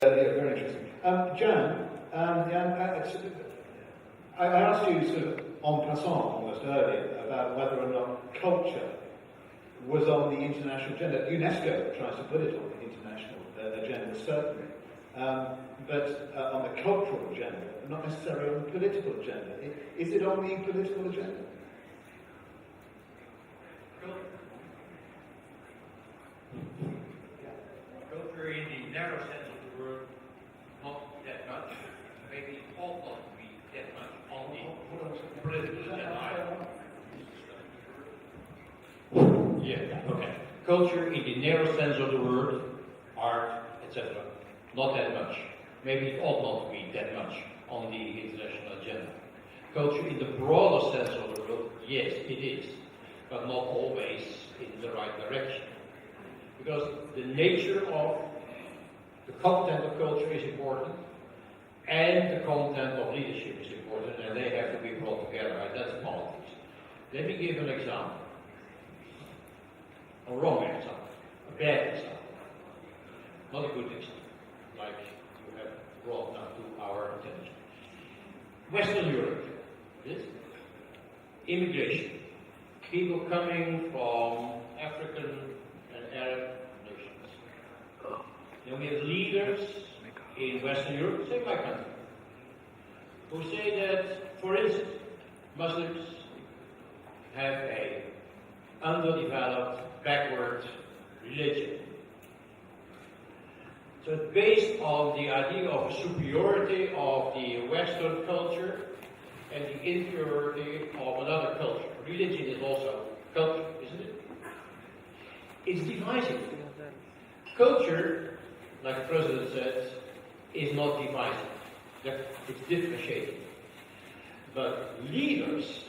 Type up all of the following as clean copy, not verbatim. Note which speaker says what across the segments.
Speaker 1: Yeah, very interesting. Jan, I asked you sort of en passant almost earlier about whether or not culture was on the international agenda. UNESCO tries to put it on the international agenda, certainly. But on the cultural agenda, not necessarily on the political agenda. Is it on the political agenda?
Speaker 2: Culture in the narrow sense of the word, not that much. Maybe it ought not to be that much on the political agenda. Yeah, okay. Culture in the narrow sense of the word, art, etc. Not that much. Maybe it ought not to be that much on the international agenda. Culture in the broader sense of the word, yes, it is, but not always in the right direction. Because the nature of the content of culture is important, and the content of leadership is important, and they have to be brought together, right? That's politics. Let me give an example. A wrong example, a bad example, not a good example, like you have brought now to our attention. Western Europe, yes? Immigration. People coming from African and Arab nations. Then we have leaders in Western Europe, say my country, who say that, for instance, Muslims have a underdeveloped, backward religion. So it's based on the idea of superiority of the Western culture and the inferiority of another culture. Religion is also culture, isn't it? It's divisive. Culture, like the President said, is not divisive. It's differentiating. But leaders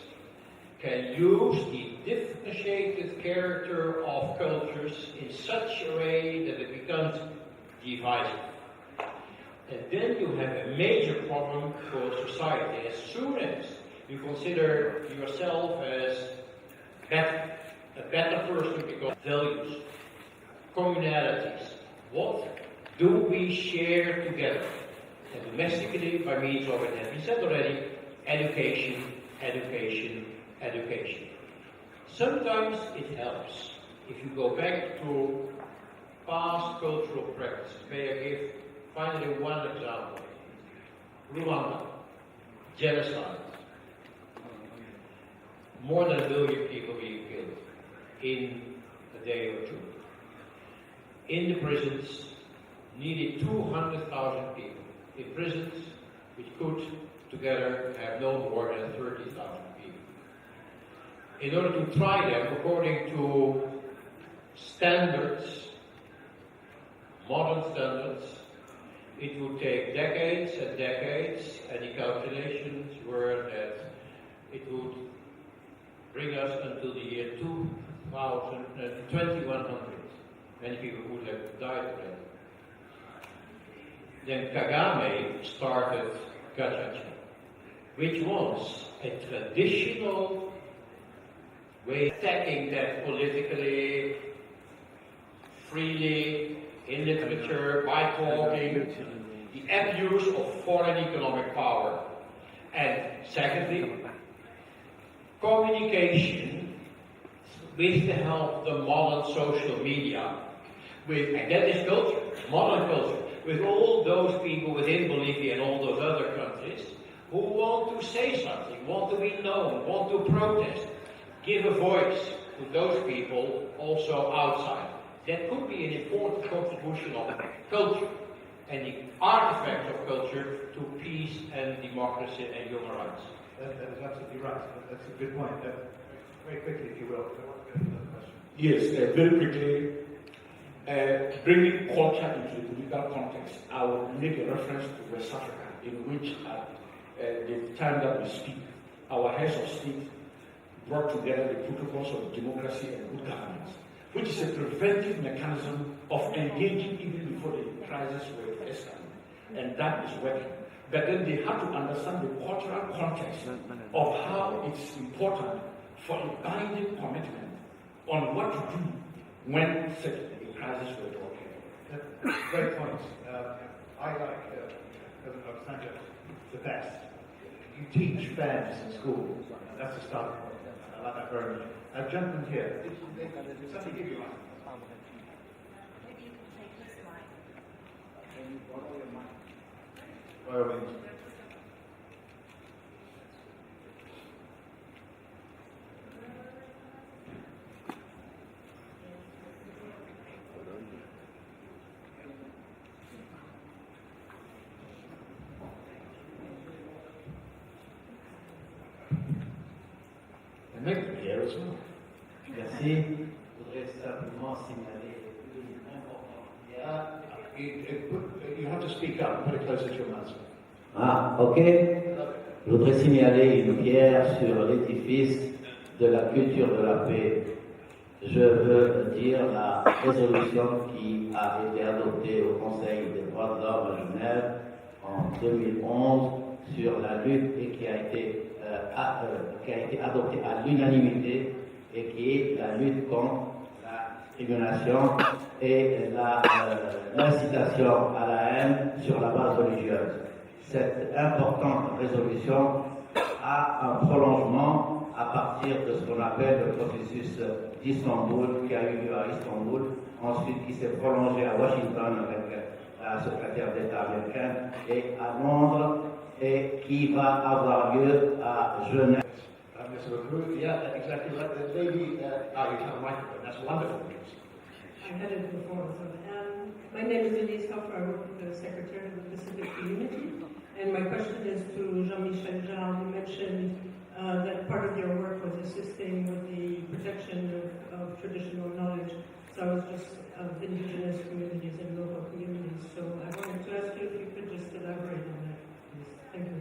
Speaker 2: can use the differentiated character of cultures in such a way that it becomes divisive. And then you have a major problem for society. As soon as you consider yourself as better, a better person because values, communalities, what do we share together? And domestically, by means of it has been said already, education, education, education. Sometimes it helps if you go back to past cultural practices. May I give finally one example? Rwanda, genocide. More than 1 billion people being killed in a day or two. In the prisons, nearly 200,000 people. In prisons which could together have no more than 30,000 people. In order to try them according to standards, modern standards, it would take decades and decades, and the calculations were that it would bring us until the year 2100. Many people would have died already. Then Kagame started Gacaca, which was a traditional way of attacking that politically, freely, in literature, by talking, the abuse of foreign economic power. And secondly, communication with the help of the modern social media, and that is culture, modern culture, with all those people within Bolivia and all those other countries who want to say something, want to be known, want to protest, give a voice to those people also outside. That could be an important contribution of culture and the artifact of culture to peace and democracy and human rights.
Speaker 1: That is absolutely right. That's a good point. Very quickly, if you will.
Speaker 3: Yes, very quickly. Bringing culture into the political context, I will make a reference to West Africa, in which at the time that we speak, our heads of state brought together the protocols of democracy and good governance, which is a preventive mechanism of engaging even before the crisis were escalated. And that is working. But then they have to understand the cultural context of how it's important for a binding commitment on what to do when such a crisis were to occur.
Speaker 1: Great points. I the best. You teach fairness in school. That's the starting point. I like that very much. Gentleman here. Did somebody give you one?
Speaker 4: Maybe you can take this mic.
Speaker 1: By all means.
Speaker 3: And make them here as well.
Speaker 5: Merci. Je voudrais simplement signaler une importante pierre.
Speaker 1: You have to speak up. Put it closer to your mouth.
Speaker 5: Ah, ok. Je voudrais signaler une pierre sur l'édifice de la culture de la paix. Je veux dire la résolution qui a été adoptée au Conseil des droits de l'homme à Genève en 2011 sur la lutte et qui a été adoptée à l'unanimité et qui est la lutte contre la discrimination et l'incitation à la haine sur la base religieuse. Cette importante résolution a un prolongement à partir de ce qu'on appelle le processus d'Istanbul, qui a eu lieu à Istanbul, ensuite qui s'est prolongé à Washington avec la secrétaire d'État américaine et à Londres, et qui va avoir lieu à Genève.
Speaker 1: Mr. Recruit, yeah, exactly right. The lady, you have a microphone. That's wonderful news.
Speaker 6: I had it before. My name is Elise Hoffer. I work with the Secretary of the Pacific Community. And my question is to Jean-Michel Jarre. You mentioned that part of your work was assisting with the protection of traditional knowledge. So I was just of indigenous communities and local communities. So I wanted to ask you if you could just elaborate on that, please. Thank you.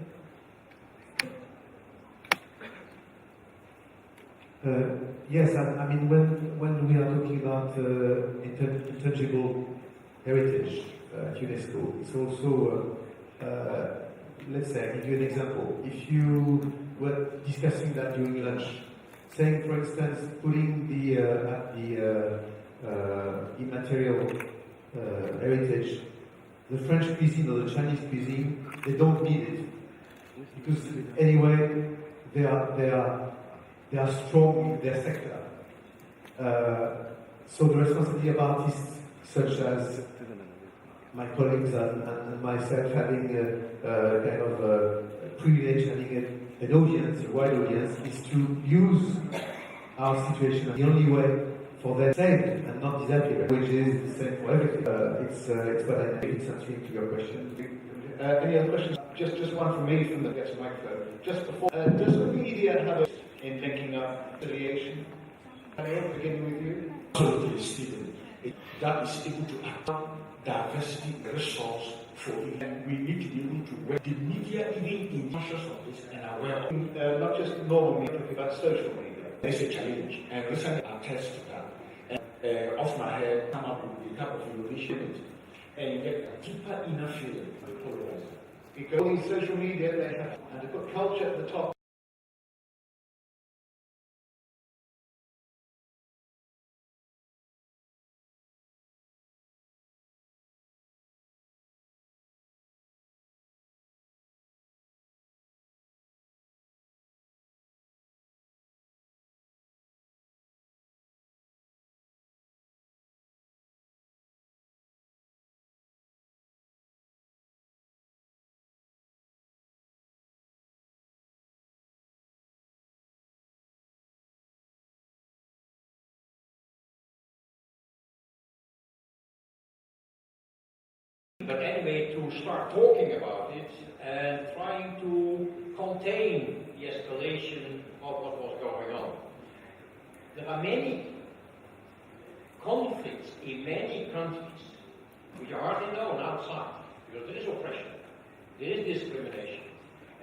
Speaker 7: Yes, I mean, when we are talking about intangible heritage at UNESCO, it's also, let's say, I'll give you an example. If you were discussing that during lunch, saying, for instance, putting the immaterial heritage, the French cuisine or the Chinese cuisine, they don't need it. Because anyway, they are strong in their sector. So the responsibility of artists such as my colleagues and myself having a kind of privilege, having an audience, a wide audience, is to use our situation. The only way for them to save and not disappear, which is the same for everything. It's what I think it's answering to your question.
Speaker 1: Any other questions? Just one from me from the guest microphone. Just before, does the media have a in linking up affiliation? Beginning with you.
Speaker 3: Absolutely, Stephen. That is able to act diversity resource for it. And we need to be able to work the media even in conscious of this and aware of
Speaker 1: Not just normal media, but about social media.
Speaker 3: It's a challenge, and recently I attest to that. And off my head, come up with the type of innovation and you get a deeper inner feeling of the polarizer.
Speaker 1: Because all these social media, they have, and to put culture at the top.
Speaker 2: But anyway, to start talking about it and trying to contain the escalation of what was going on. There are many conflicts in many countries which are hardly known outside, because there is oppression, there is discrimination,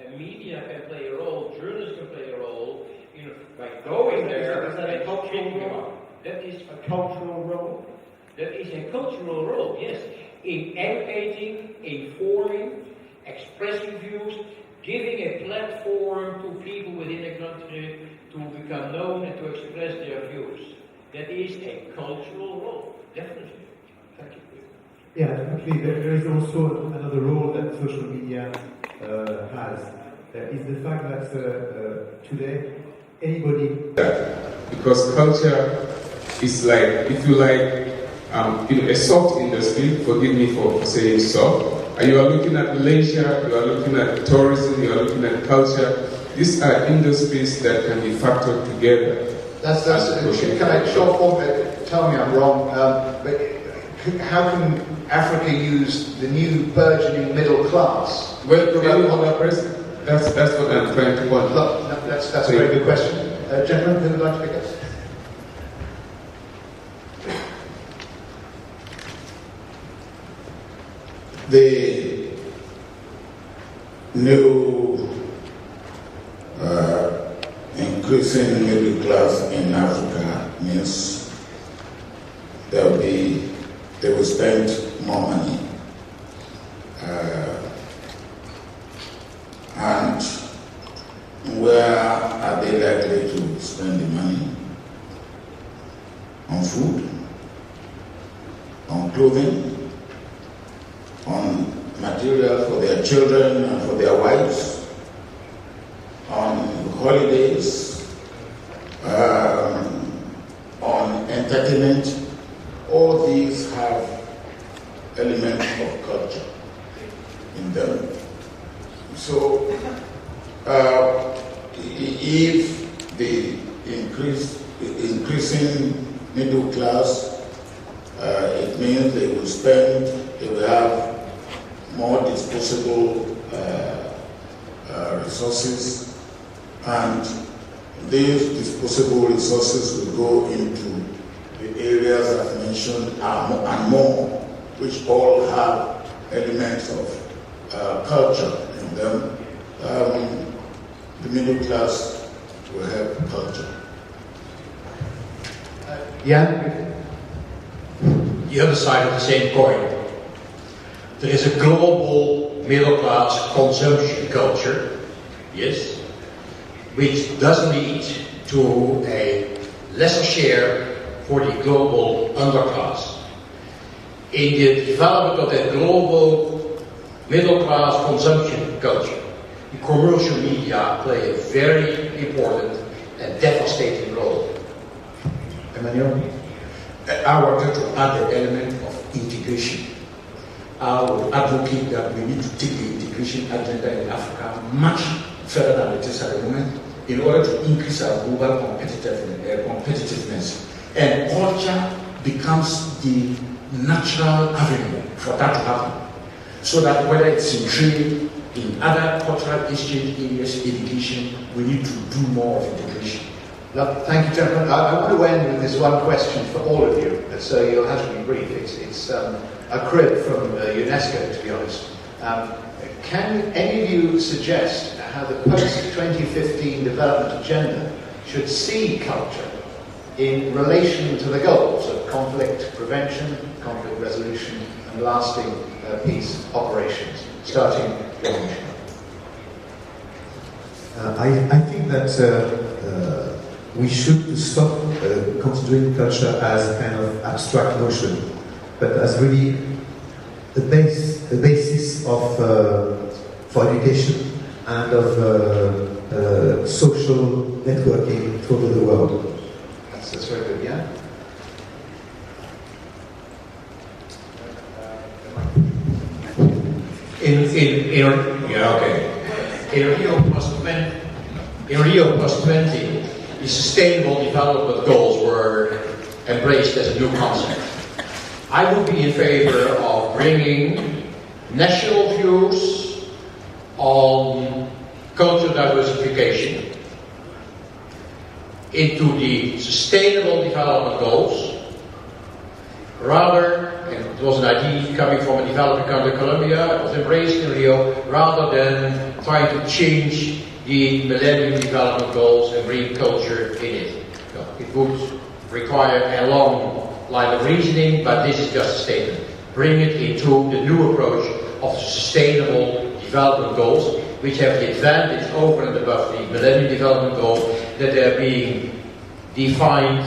Speaker 2: and media can play a role, journalists can play a role, by going there
Speaker 1: Is that a
Speaker 2: and
Speaker 1: cultural
Speaker 2: speaking
Speaker 1: role?
Speaker 2: about it. That is
Speaker 1: A cultural role.
Speaker 2: That is a cultural role, yes, in educating, informing, expressing views, giving a platform to people within a country to become known and to express their views. That is a cultural role, definitely.
Speaker 1: Thank you.
Speaker 7: Yeah, definitely. There is also another role that that social media has is the fact that today anybody.
Speaker 8: Because culture is like, if you like, a soft industry, forgive me for saying soft, you are looking at leisure, you are looking at tourism, you are looking at culture. These are industries that can be factored together.
Speaker 1: That's can I short form, tell me I'm wrong, but how can Africa use the new burgeoning middle class?
Speaker 8: Well, that's what I'm trying to point out.
Speaker 1: Look, that's a very good question. Gentlemen, who would like to pick up?
Speaker 9: The new increasing middle class in Africa means they will spend more money. And where are they likely to spend the money? On food, on clothing, on material for their children and for their wives, on holidays, on entertainment. All these have elements of culture in them. So, if the increasing middle class, it means they will have more disposable resources, and these disposable resources will go into the areas I've mentioned and more, which all have elements of culture in them. The middle class will have culture.
Speaker 2: The other side of the same coin. There is a global middle class consumption culture, yes, which does lead to a lesser share for the global underclass. In the development of that global middle class consumption culture, the commercial media play a very important and devastating role.
Speaker 1: Emmanuel?
Speaker 3: I wanted to add the element of integration. I would advocate that we need to take the integration agenda in Africa much further than it is at the moment in order to increase our global competitiveness. And culture becomes the natural avenue for that to happen. So that whether it's in trade, in other cultural exchange areas, education, we need to do more of integration.
Speaker 1: Thank you, gentlemen. I want to end with this one question for all of you, so you'll have to be brief. It's a crib from UNESCO, to be honest. Can any of you suggest how the post-2015 development agenda should see culture in relation to the goals of conflict prevention, conflict resolution, and lasting peace operations? Starting with
Speaker 7: I think that we should stop considering culture as kind of abstract notion, but as really the basis of for education and of social networking throughout the world.
Speaker 1: That's very good, yeah?
Speaker 2: In Rio Plus 20, the Sustainable Development Goals were embraced as a new concept. I would be in favor of bringing national views on cultural diversification into the Sustainable Development Goals, rather, and it was an idea coming from a developing country, Colombia, it was embraced in Rio, rather than trying to change the Millennium Development Goals and bring culture in it. No, it would require a long line of reasoning, but this is just a statement. Bring it into the new approach of the Sustainable Development Goals, which have the advantage over and above the Millennium Development Goals that they're being defined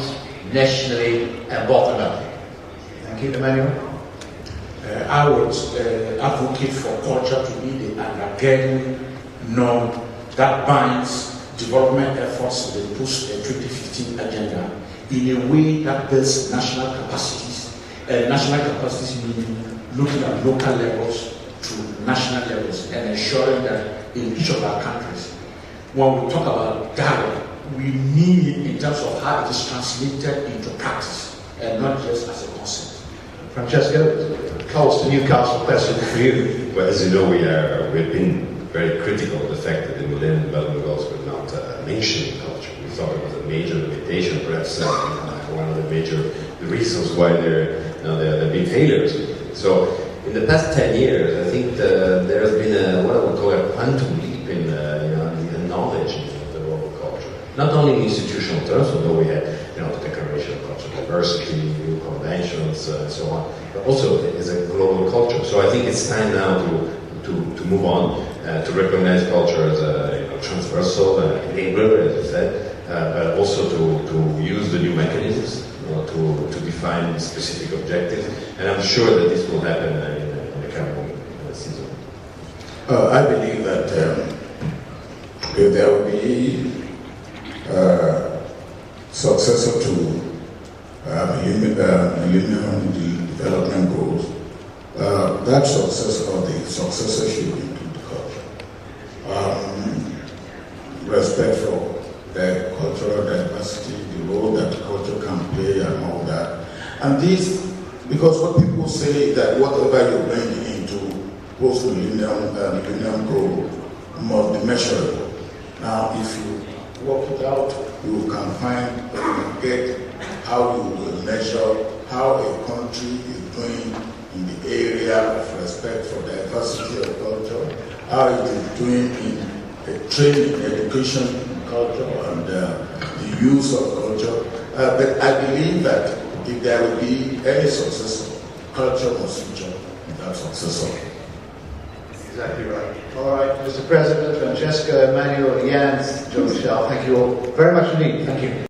Speaker 2: nationally and bottom up.
Speaker 1: Thank you, Emmanuel.
Speaker 9: I would advocate for culture to be the undergirding norm that binds development efforts to the post-2015 agenda in a way that builds national capacities. National capacities meaning looking at local levels to national levels and ensuring that in each of our countries, when we talk about dialogue, we mean it in terms of how it is translated into practice and not just as a concept.
Speaker 1: Francesco, Colston, Newcastle, question for you.
Speaker 10: Well, as you know, we've been very critical of the fact that the Millennium Development Goals were not mentioning culture. We thought it was a major limitation, perhaps one of the major reasons why they're big failures. So, in the past 10 years, I think there has been what I would call a quantum leap in the knowledge of the role of culture. Not only in institutional terms, although we had the Declaration of Cultural Diversity, new conventions, and so on, but also as a global culture. So I think it's time now to move on, to recognize culture as a transversal enabler, as I said, but also to use the new mechanisms to define specific objectives. And I'm sure that this will happen in the coming season.
Speaker 9: I believe that if there will be successor to Millennium Development Goals, that successor should include culture. Respect for the cultural diversity, the role that culture can play and all that. And these, because what people say that whatever you bring into post-millennium goal must be measurable. Now, if you work it out, you can find, you get how you will measure how a country is doing in the area of respect for diversity of culture, how it is doing in training, education in culture, and the use of culture. But I believe that if there will be any successor, culture must feature in that successor.
Speaker 1: Exactly right. All right, Mr. President, Francesco, Emmanuel, Jens, Jean-Michel, thank you all very much indeed. Thank you.